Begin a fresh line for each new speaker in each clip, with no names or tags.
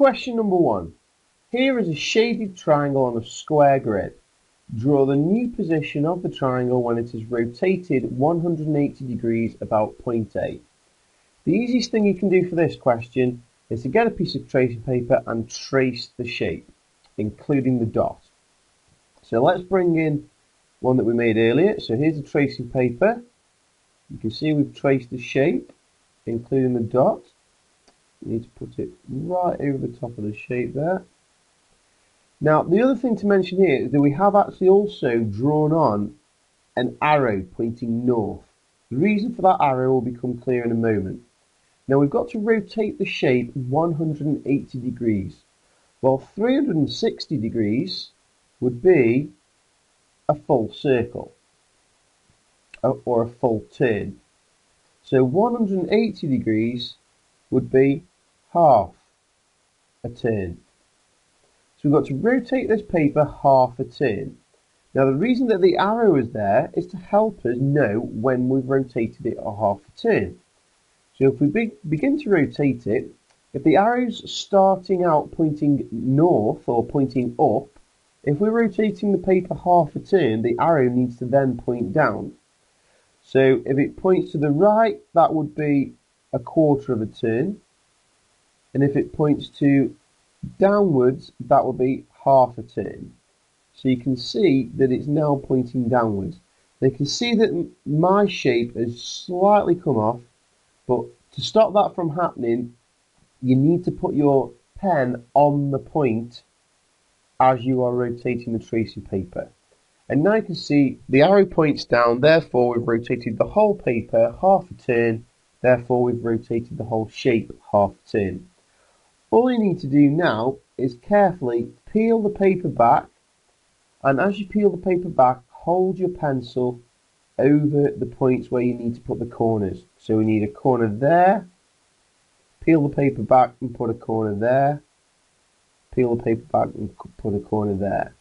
Question number 1. Here is a shaded triangle on a square grid. Draw the new position of the triangle when it is rotated 180 degrees about point A. The easiest thing you can do for this question is to get a piece of tracing paper and trace the shape, including the dot. So let's bring in one that we made earlier. So here's the tracing paper. You can see we've traced the shape, including the dot. You need to put it right over the top of the shape there. Now, the other thing to mention here is that we have actually also drawn on an arrow pointing north. The reason for that arrow will become clear in a moment. Now, we've got to rotate the shape 180 degrees, while 360 degrees would be a full circle, or a full turn. So 180 degrees would be half a turn. So we've got to rotate this paper half a turn. Now the reason that the arrow is there is to help us know when we've rotated it a half a turn. So if we begin to rotate it, if the arrow's starting out pointing north or pointing up, if we're rotating the paper half a turn, the arrow needs to then point down. So if it points to the right, that would be a quarter of a turn. And if it points to downwards, that will be half a turn. So you can see that it's now pointing downwards. Now you can see that my shape has slightly come off, but to stop that from happening, you need to put your pen on the point as you are rotating the tracing paper. And now you can see the arrow points down, therefore we've rotated the whole paper half a turn, therefore we've rotated the whole shape half a turn. All you need to do now is carefully peel the paper back, and as you peel the paper back, hold your pencil over the points where you need to put the corners. So we need a corner there, peel the paper back and put a corner there, peel the paper back and put a corner there.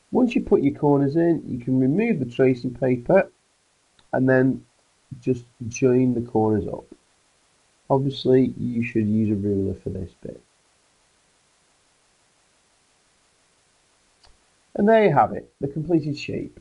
Once you put your corners in, you can remove the tracing paper and then just join the corners up. Obviously, you should use a ruler for this bit. And there you have it, the completed shape.